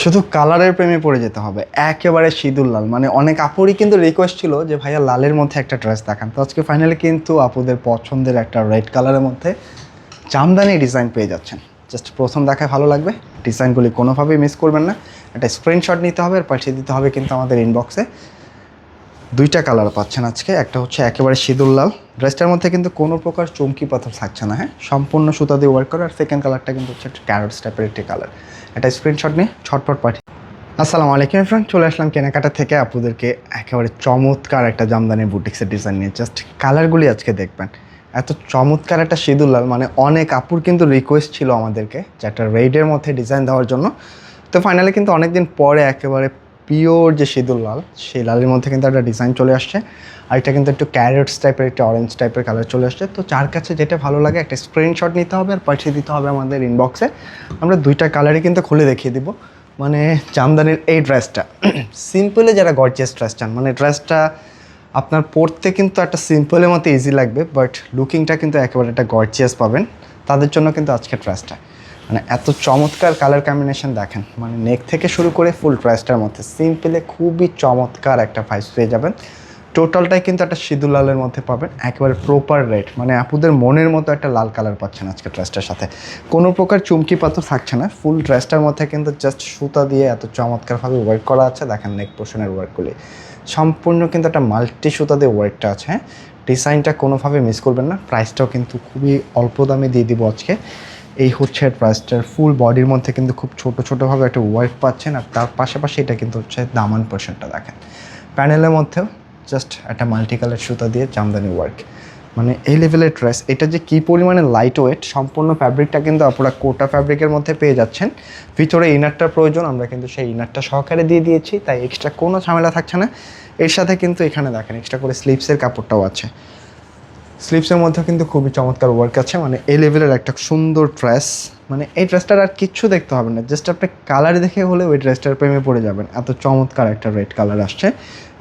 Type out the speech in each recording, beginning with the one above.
শুধু কালারের প্রেমে পড়ে যেতে হবে, একেবারে সিঁদুর লাল। মানে অনেক আপুরই কিন্তু রিকোয়েস্ট ছিল যে ভাইয়া লালের মধ্যে একটা ড্রেস দেখান। তো আজকে ফাইনালি কিন্তু আপুদের পছন্দের একটা রেড কালারের মধ্যে জামদানি ডিজাইন পেয়ে যাচ্ছেন। জাস্ট প্রথম দেখায় ভালো লাগবে, ডিজাইনগুলি কোনোভাবেই মিস করবেন না। একটা স্ক্রিনশট নিতে হবে আর পাঠিয়ে দিতে হবে কিন্তু আমাদের ইনবক্সে। দুইটা কালার পাচ্ছেন আজকে, একটা হচ্ছে একেবারে সিঁদুর লাল, ড্রেসটার মধ্যে কিন্তু কোনো প্রকার চমকি পাথর থাকছে না, হ্যাঁ, সম্পূর্ণ সুতা দিয়ে ওয়ার্ক করে। আর সেকেন্ড কালারটা কিন্তু হচ্ছে একটা ক্যারট টাইপের একটি কালার। একটা স্ক্রিনশট নিয়ে ছটপট পাঠিয়ে। আসসালামু আলাইকুম ফ্রেন্ড, চলে আসলাম কেনাকাটা থেকে আপনাদেরকে একেবারে চমৎকার একটা জামদানি বুটিক্সের ডিজাইন নিয়ে। জাস্ট কালারগুলি আজকে দেখবেন, এত চমৎকার একটা সিঁদুর লাল। মানে অনেক আপুর কিন্তু রিকোয়েস্ট ছিল আমাদেরকে যে একটা রেডের মধ্যে ডিজাইন দেওয়ার জন্য। তো ফাইনালি কিন্তু অনেকদিন পরে একেবারে পিওর যে সিঁদুর লাল, সেই লালের মধ্যে কিন্তু একটা ডিজাইন চলে আসছে। আর এটা কিন্তু একটু ক্যারেটস টাইপের, একটা অরেঞ্জ টাইপের কালার চলে আসছে। তো যার কাছে যেটা ভালো লাগে একটা স্ক্রিনশট নিতে হবে আর পাঠিয়ে দিতে হবে আমাদের ইনবক্সে। আমরা দুইটা কালারই কিন্তু খুলে দেখিয়ে দিব। মানে জামদানির এই ড্রেসটা সিম্পলে যারা গর্জিয়াস ড্রেস চান, মানে ড্রেসটা আপনার পরতে কিন্তু একটা সিম্পলের মতো ইজি লাগবে, বাট লুকিংটা কিন্তু একেবারে একটা গর্জিয়াস পাবেন, তাদের জন্য কিন্তু আজকে ড্রেসটা। মানে এত চমৎকার কালার কম্বিনেশন দেখেন, মানে নেক থেকে শুরু করে ফুল ড্রেসটার মধ্যে সিম্পলে খুবই চমৎকার একটা ভাইস পেয়ে যাবেন। টোটালটাই কিন্তু একটা সিঁদুর লালের মধ্যে পাবেন, একেবারে প্রপার রেড। মানে আপুদের মনের মতো একটা লাল কালার পাচ্ছেন আজকে ড্রেসটার সাথে। কোনো প্রকার চুমকি পাথর থাকছে না, ফুল ড্রেসটার মধ্যে কিন্তু জাস্ট সুতা দিয়ে এত চমৎকারভাবে ওয়ার্ক করা আছে। দেখেন নেক পোর্শনের ওয়ার্কগুলি সম্পূর্ণ কিন্তু একটা মাল্টি সুতা দিয়ে ওয়ার্কটা আছে, হ্যাঁ। ডিজাইনটা কোনোভাবে মিস করবেন না। প্রাইসটাও কিন্তু খুবই অল্প দামে দিয়ে দিব আজকে। এই হচ্ছে প্রাইসটার, ফুল বডির মধ্যে কিন্তু খুব ছোটো ছোটোভাবে একটা ওয়ার্ক পাচ্ছেন। আর তার পাশাপাশি এটা কিন্তু হচ্ছে দামান পোর্শনটা দেখেন, প্যানেলের মধ্যেও জাস্ট একটা মাল্টি কালার সুতা দিয়ে জামদানি ওয়ার্ক। মানে এই লেভেলের ড্রেস, এটা যে কী পরিমাণে লাইট ওয়েট, সম্পূর্ণ ফ্যাব্রিকটা কিন্তু আপনারা কোটা ফ্যাব্রিকের মধ্যে পেয়ে যাচ্ছেন। ভিতরে ইনারটার প্রয়োজন, আমরা কিন্তু সেই ইনারটা সহকারে দিয়ে দিয়েছি, তাই এক্সট্রা কোনো ঝামেলা থাকছে না। এর সাথে কিন্তু এখানে দেখেন এক্সট্রা করে স্লিভসের কাপড়টাও আছে। স্লিভসের মধ্যেও কিন্তু খুবই চমৎকার ওয়ার্ক আছে। মানে এই লেভেলের একটা সুন্দর ড্রেস। মানে এই ড্রেসটার আর কিচ্ছু দেখতে হবে না, জাস্ট আপনি কালার দেখে হলে ওই ড্রেসটার প্রেমে পড়ে যাবেন। এত চমৎকার একটা রেড কালার আসছে।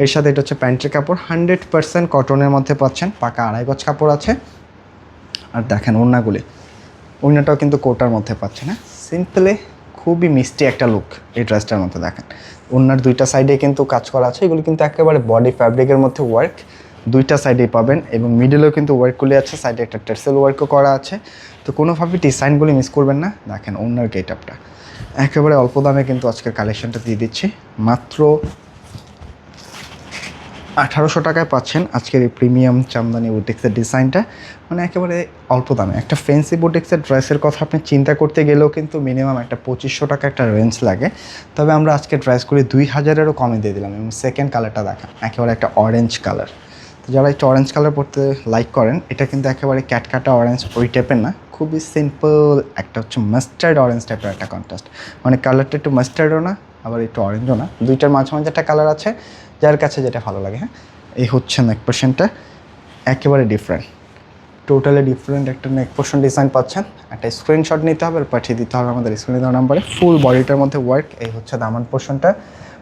এর সাথে এটা হচ্ছে প্যান্টের কাপড়, 100% কটনের মধ্যে পাচ্ছেন, পাকা 2.5 গজ কাপড় আছে। আর দেখেন ওড়নাগুলি, ওড়নাটাও কিন্তু কোটার মধ্যে পাচ্ছেন, হ্যাঁ। সিম্পলে খুবই মিষ্টি একটা লুক এই ড্রেসটার মধ্যে। দেখেন ওড়নার দুইটা সাইডে কিন্তু কাজ করা আছে, এগুলো কিন্তু একেবারে বডি ফ্যাব্রিকের মধ্যে ওয়ার্ক, দুইটা সাইডেই পাবেন। এবং মিডলেও কিন্তু ওয়ার্কগুলি আছে, সাইডে একটা টেসেল ওয়ার্কও করা আছে। তো কোনোভাবে ডিজাইনগুলি মিস করবেন না। দেখেন ওড়নার গেট আপটা একেবারে অল্প দামে কিন্তু আজকের কালেকশনটা দিয়ে দিচ্ছি, মাত্র 1800 টাকায় পাচ্ছেন আজকের এই প্রিমিয়াম জামদানি বুটিক্সের ডিজাইনটা। মানে একেবারে অল্প দামে একটা ফ্যান্সি বুটিক্সের ড্রেসের কথা আপনি চিন্তা করতে গেলেও কিন্তু মিনিমাম একটা 2500 টাকা একটা রেঞ্জ লাগে। তবে আমরা আজকে ড্রেসগুলি 2000-এরও কমে দিয়ে দিলাম। এবং সেকেন্ড কালারটা দেখান, একেবারে একটা অরেঞ্জ কালার। তো যারা একটু অরেঞ্জ কালার পরতে লাইক করেন, এটা কিন্তু একেবারে ক্যাটকাটা অরেঞ্জ ওই টাইপের না, খুবই সিম্পল একটা হচ্ছে মাস্টার্ড অরেঞ্জ টাইপের একটা কন্ট্রাস্ট। মানে কালারটা একটু মাস্টার্ডও না, আবার একটু অরেঞ্জও না, দুইটার মাঝামাঝি একটা কালার আছে, যার কাছে যেটা ভালো লাগে, হ্যাঁ। এই হচ্ছে নেক পোর্শনটা, একেবারে ডিফারেন্ট, টোটালি ডিফারেন্ট একটা নেক পোর্শন ডিজাইন পাচ্ছেন। একটা স্ক্রিনশট নিতে হবে আর পাঠিয়ে দিতে হবে আমাদের স্ক্রিনে দেওয়া নাম্বারে। ফুল বডিটার মধ্যে ওয়ার্ক। এই হচ্ছে দামান পোর্শনটা,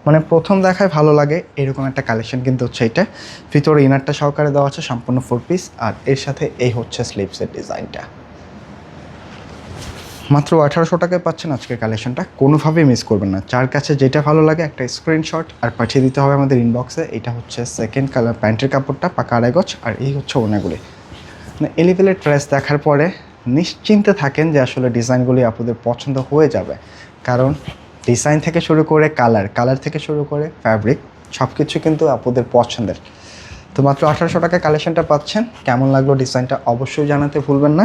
মানে প্রথম দেখায় ভালো লাগে এরকম একটা কালেকশন কিন্তু হচ্ছে এটা। ভিতরে ইনারটা সহকারে দেওয়া আছে সম্পূর্ণ 4 পিস। আর এর সাথে এই হচ্ছে স্লিভসের ডিজাইনটা। মাত্র 1800 টাকায় পাচ্ছেন আজকের কালেকশনটা, কোনোভাবেই মিস করবেন না। যার কাছে যেটা ভালো লাগে একটা স্ক্রিনশট আর পাঠিয়ে দিতে হবে আমাদের ইনবক্সে। এটা হচ্ছে সেকেন্ড কালার, প্যান্টের কাপড়টা পাকা 2.5 গজ। আর এই হচ্ছে ওড়নাগুলি। মানে এই লেভেলের ড্রেস দেখার পরে নিশ্চিন্তে থাকেন যে আসলে ডিজাইনগুলি আপনাদের পছন্দ হয়ে যাবে। কারণ ডিজাইন থেকে শুরু করে কালার থেকে শুরু করে ফ্যাব্রিক সব কিছু কিন্তু আপনাদের পছন্দের। তো মাত্র 1800 টাকা কালেকশনটা পাচ্ছেন। কেমন লাগলো ডিজাইনটা অবশ্যই জানাতে ভুলবেন না।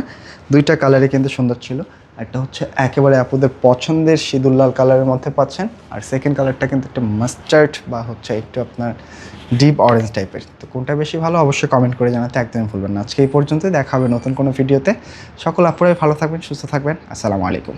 দুইটা কালারই কিন্তু সুন্দর ছিল। একটা হচ্ছে একেবারে আপনাদের পছন্দের সিঁদুর লাল কালারের মধ্যে পাচ্ছেন, আর সেকেন্ড কালারটা কিন্তু একটা মাস্টার্ড বা হচ্ছে একটু আপনার ডিপ অরেঞ্জ টাইপের। তো কোনটা বেশি ভালো অবশ্যই কমেন্ট করে জানাতে একদমই ভুলবেন না। আজকে এই পর্যন্তই, দেখা হবে নতুন কোনো ভিডিওতে। সকল আপুরাই ভালো থাকবেন, সুস্থ থাকবেন। আসসালামু আলাইকুম।